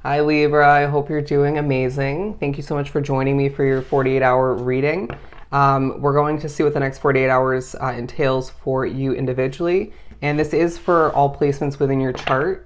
Hi Libra, I hope you're doing amazing. Thank you so much for joining me for your 48-hour reading. We're going to see what the next 48 hours entails for you individually. And this is for all placements within your chart.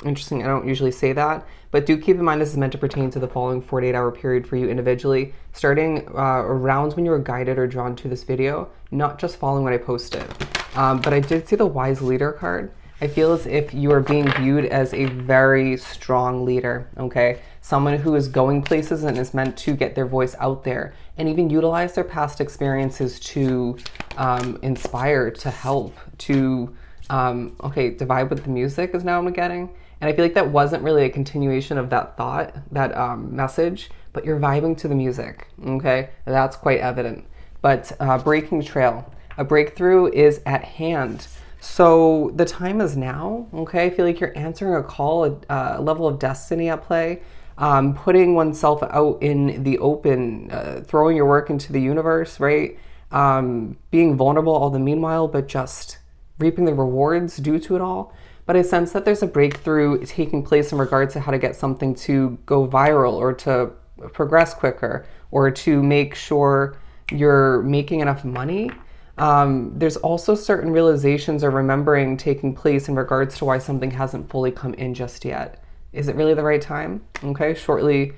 Interesting, I don't usually say that. But do keep in mind this is meant to pertain to the following 48-hour period for you individually, starting around when you were guided or drawn to this video, not just following what I posted. But I did see the Wise Leader card. I feel as if you are being viewed as a very strong leader, okay? Someone who is going places and is meant to get their voice out there and even utilize their past experiences to inspire, to help, to, to vibe with the music is now I'm getting. And I feel like that wasn't really a continuation of that thought, that message, but you're vibing to the music, okay? That's quite evident. But breaking trail, a breakthrough is at hand. So the time is now, okay? I feel like you're answering a call, a level of destiny at play, putting oneself out in the open, throwing your work into the universe, right? Being vulnerable all the meanwhile, but just reaping the rewards due to it all. But I sense that there's a breakthrough taking place in regards to how to get something to go viral or to progress quicker or to make sure you're making enough money. There's also certain realizations or remembering taking place in regards to why something hasn't fully come in just yet. Is it really the right time? Okay, shortly,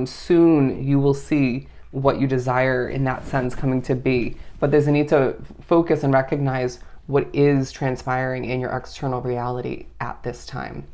soon you will see what you desire in that sense coming to be. But there's a need to focus and recognize what is transpiring in your external reality at this time.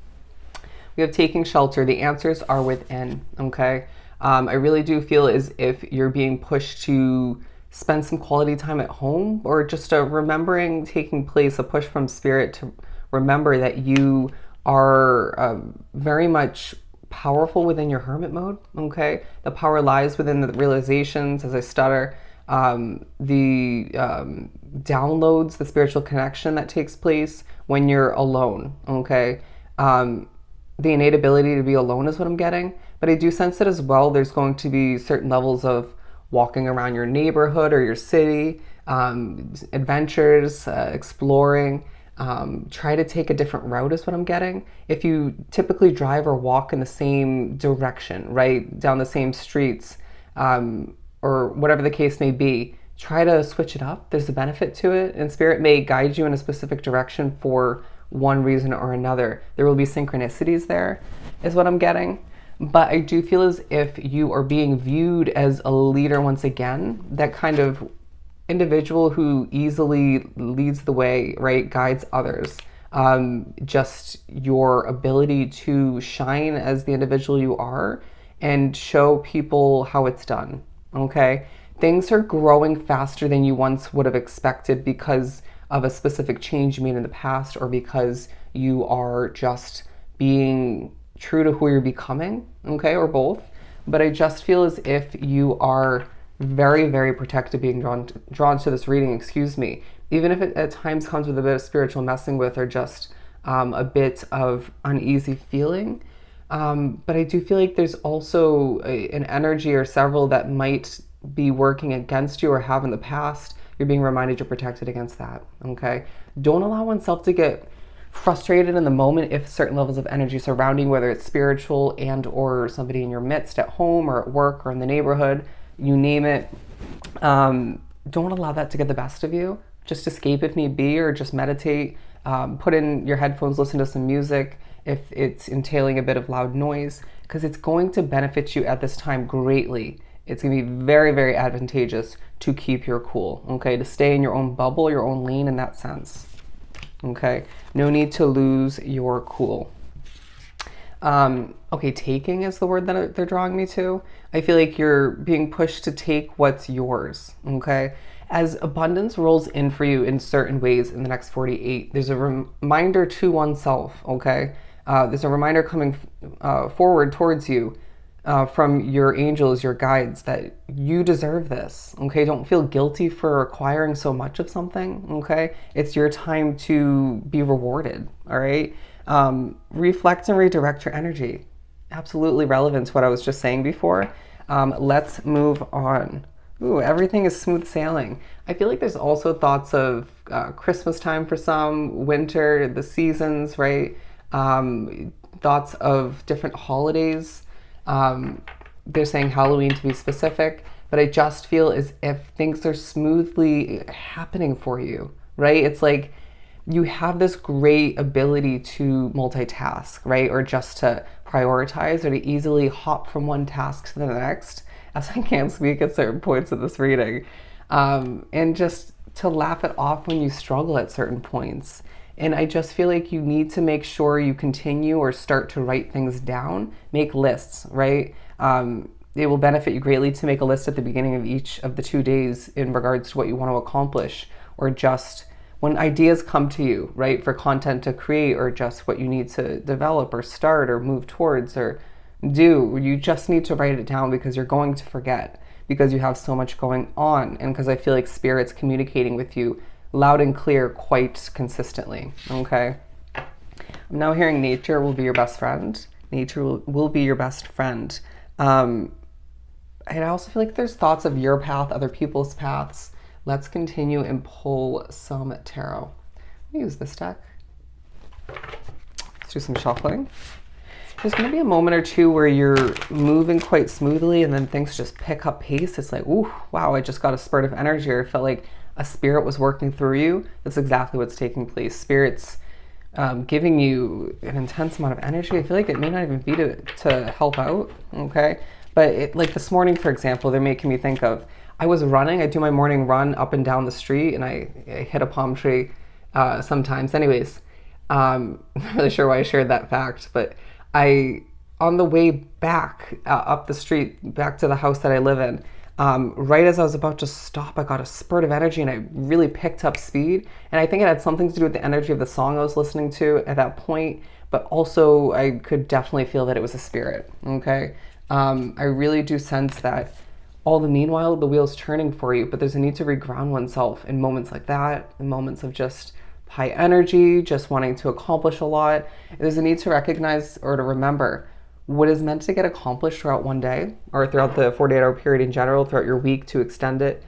We have taking shelter. The answers are within, okay? I really do feel as if you're being pushed to spend some quality time at home, or just a remembering taking place, a push from spirit to remember that you are very much powerful within your hermit mode, okay? The power lies within the realizations, as I stutter, the downloads, the spiritual connection that takes place when you're alone, okay? The innate ability to be alone is what I'm getting, but I do sense that as well there's going to be certain levels of walking around your neighborhood or your city, adventures, exploring, try to take a different route is what I'm getting. If you typically drive or walk in the same direction, right, down the same streets, or whatever the case may be, try to switch it up. There's a benefit to it, and spirit may guide you in a specific direction for one reason or another. There will be synchronicities there, is what I'm getting. But I do feel as if you are being viewed as a leader once again, that kind of individual who easily leads the way, right, guides others. Just your ability to shine as the individual you are and show people how it's done, okay? Things are growing faster than you once would have expected because of a specific change you made in the past, or because you are just being true to who you're becoming, okay, or both. But I just feel as if you are very, very protected being drawn to this reading, excuse me, even if it at times comes with a bit of spiritual messing with, or just a bit of uneasy feeling. But I do feel like there's also an energy or several that might be working against you or have in the past. You're being reminded you're protected against that, okay? Don't allow oneself to get frustrated in the moment if certain levels of energy surrounding, whether it's spiritual and or somebody in your midst at home or at work or in the neighborhood, you name it. Don't allow that to get the best of you. Just escape if need be, or just meditate. Put in your headphones, listen to some music if it's entailing a bit of loud noise, because it's going to benefit you at this time greatly. It's going to be very, very advantageous to keep your cool, okay? To stay in your own bubble, your own lane in that sense. Okay, no need to lose your cool. Okay, taking is the word that they're drawing me to. I feel like you're being pushed to take what's yours, okay? As abundance rolls in for you in certain ways in the next 48, there's a reminder to oneself, okay? There's a reminder coming forward towards you from your angels, your guides, that you deserve this, okay? Don't feel guilty for acquiring so much of something, okay? It's your time to be rewarded, all right? Reflect and redirect your energy. Absolutely relevant to what I was just saying before. Let's move on. Ooh, everything is smooth sailing. I feel like there's also thoughts of Christmas time for some, winter, the seasons, right? thoughts of different holidays. They're saying Halloween to be specific, but I just feel as if things are smoothly happening for you, right? It's like you have this great ability to multitask, right? Or just to prioritize or to easily hop from one task to the next, as I can't speak at certain points of this reading. And just to laugh it off when you struggle at certain points. And I just feel like you need to make sure you continue or start to write things down, make lists, right? It will benefit you greatly to make a list at the beginning of each of the 2 days in regards to what you want to accomplish, or just when ideas come to you, right, for content to create, or just what you need to develop or start or move towards or do. You just need to write it down because you're going to forget, because you have so much going on, and because I feel like Spirit's communicating with you loud and clear quite consistently, okay? I'm now hearing nature will be your best friend. Nature will be your best friend. And I also feel like there's thoughts of your path, other people's paths. Let's continue and pull some tarot. Let me use this deck. Let's do some shuffling. There's going to be a moment or two where you're moving quite smoothly and then things just pick up pace. It's like, ooh, wow, I just got a spurt of energy, or I felt like a spirit was working through you. That's exactly what's taking place. Spirit's giving you an intense amount of energy. I feel like it may not even be to help out, okay? But like this morning, for example, they're making me think of, I was running, I do my morning run up and down the street, and I hit a palm tree sometimes. Anyways, I'm not really sure why I shared that fact, but on the way back up the street, back to the house that I live in, right as I was about to stop, I got a spurt of energy and I really picked up speed. And I think it had something to do with the energy of the song I was listening to at that point, but also I could definitely feel that it was a spirit, okay? I really do sense that all the meanwhile, the wheel's turning for you, but there's a need to reground oneself in moments like that, in moments of just high energy, just wanting to accomplish a lot. There's a need to recognize or to remember what is meant to get accomplished throughout one day, or throughout the 48-hour period in general, throughout your week to extend it.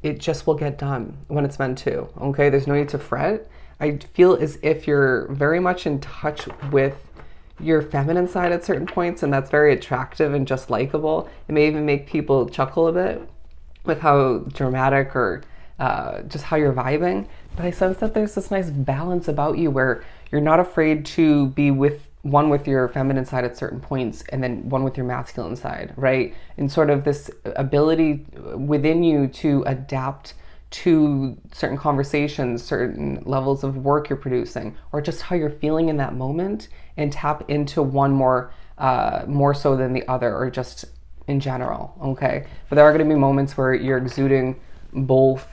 It just will get done when it's meant to, okay? There's no need to fret. I feel as if you're very much in touch with your feminine side at certain points, and that's very attractive and just likable. It may even make people chuckle a bit with how dramatic or just how you're vibing. But I sense that there's this nice balance about you where you're not afraid to be with your feminine side at certain points, and then one with your masculine side, right? And sort of this ability within you to adapt to certain conversations, certain levels of work you're producing, or just how you're feeling in that moment, and tap into one more so than the other, or just in general, okay? But there are going to be moments where you're exuding both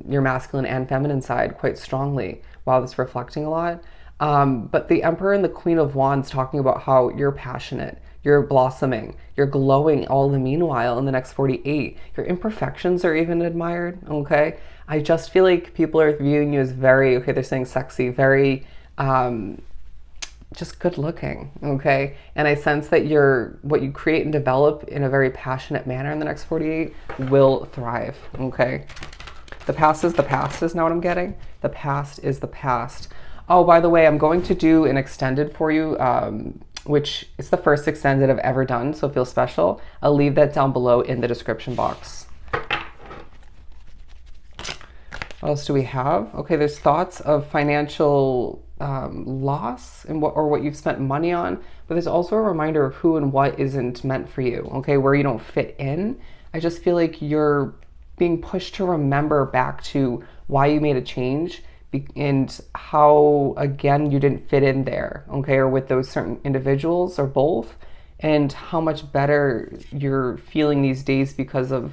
your masculine and feminine side quite strongly while it's reflecting a lot. But the Emperor and the Queen of Wands talking about how you're passionate, you're blossoming, you're glowing all the meanwhile in the next 48. Your imperfections are even admired, okay? I just feel like people are viewing you as very, okay, they're saying sexy, very just good looking, okay? And I sense that what you create and develop in a very passionate manner in the next 48 will thrive, okay? The past is now what I'm getting. The past is the past. Oh, by the way, I'm going to do an extended for you, which is the first extended I've ever done, so feel special. I'll leave that down below in the description box. What else do we have? Okay, there's thoughts of financial loss and what you've spent money on, but there's also a reminder of who and what isn't meant for you, okay, where you don't fit in. I just feel like you're being pushed to remember back to why you made a change and how, again, you didn't fit in there, okay, or with those certain individuals or both, and how much better you're feeling these days because of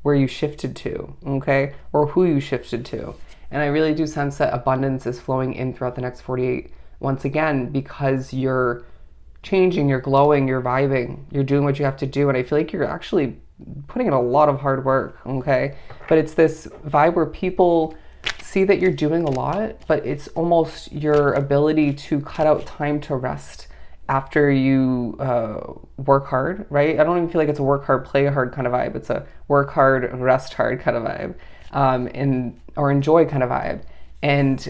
where you shifted to, okay, or who you shifted to. And I really do sense that abundance is flowing in throughout the next 48 once again, because you're changing, you're glowing, you're vibing, you're doing what you have to do. And I feel like you're actually putting in a lot of hard work, okay? But it's this vibe where people see that you're doing a lot, but it's almost your ability to cut out time to rest after you work hard, right? I don't even feel like it's a work hard, play hard kind of vibe. It's a work hard, rest hard kind of vibe, or enjoy kind of vibe. And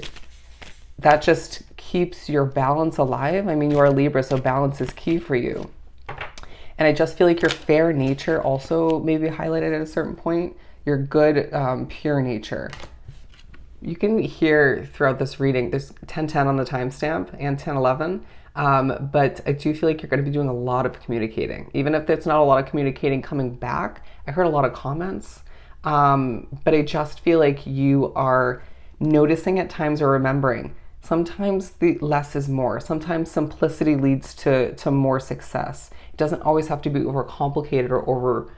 that just keeps your balance alive. I mean, you are Libra, so balance is key for you. And I just feel like your fair nature also may be highlighted at a certain point. Your good, pure nature. You can hear throughout this reading, there's 10:10 on the timestamp and 10:11. But I do feel like you're going to be doing a lot of communicating. Even if there's not a lot of communicating coming back, I heard a lot of comments. But I just feel like you are noticing at times or remembering. Sometimes the less is more. Sometimes simplicity leads to more success. It doesn't always have to be overcomplicated or over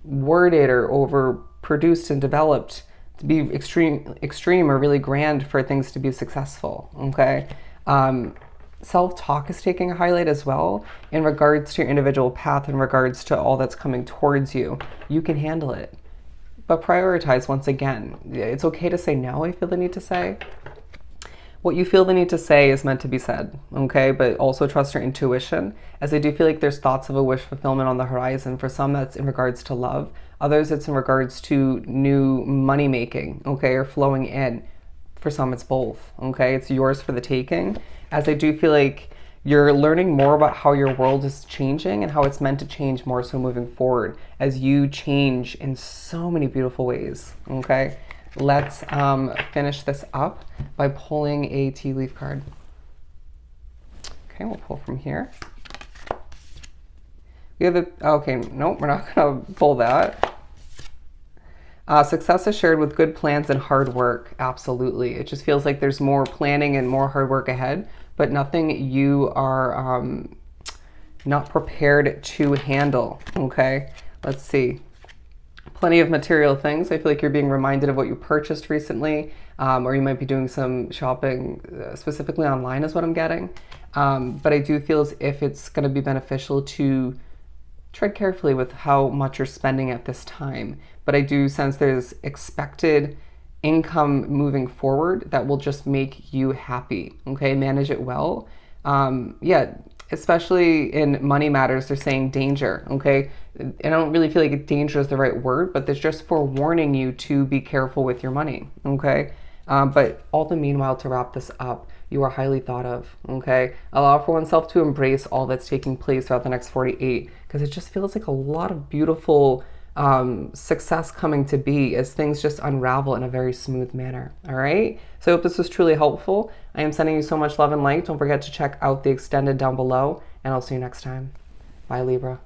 worded or over produced and developed to be extreme or really grand for things to be successful. Okay. Self-talk is taking a highlight as well in regards to your individual path, in regards to all that's coming towards you. You can handle it, but prioritize once again. It's okay to say no, I feel the need to say. What you feel the need to say is meant to be said, okay? But also trust your intuition, as I do feel like there's thoughts of a wish fulfillment on the horizon. For some, that's in regards to love. Others, it's in regards to new money making, okay, or flowing in. For some, it's both, okay? It's yours for the taking, as I do feel like you're learning more about how your world is changing and how it's meant to change more so moving forward as you change in so many beautiful ways, okay? Let's finish this up by pulling a tea leaf card. Okay, we'll pull from here. We have okay, nope, we're not gonna pull that. Success is shared with good plans and hard work. Absolutely. It just feels like there's more planning and more hard work ahead, but nothing you are not prepared to handle. Okay, let's see. Plenty of material things. I feel like you're being reminded of what you purchased recently, or you might be doing some shopping specifically online is what I'm getting. But I do feel as if it's going to be beneficial to tread carefully with how much you're spending at this time. But I do sense there's expected income moving forward that will just make you happy. Okay, manage it well. Yeah, especially in money matters, they're saying danger. Okay, I don't really feel like danger is the right word, but there's just forewarning you to be careful with your money. Okay, but all the meanwhile, to wrap this up, you are highly thought of. Okay, allow for oneself to embrace all that's taking place throughout the next 48, because it just feels like a lot of beautiful success coming to be as things just unravel in a very smooth manner. All right, so I hope this was truly helpful. I am sending you so much love and light. Don't forget to check out the extended down below, and I'll see you next time. Bye, Libra.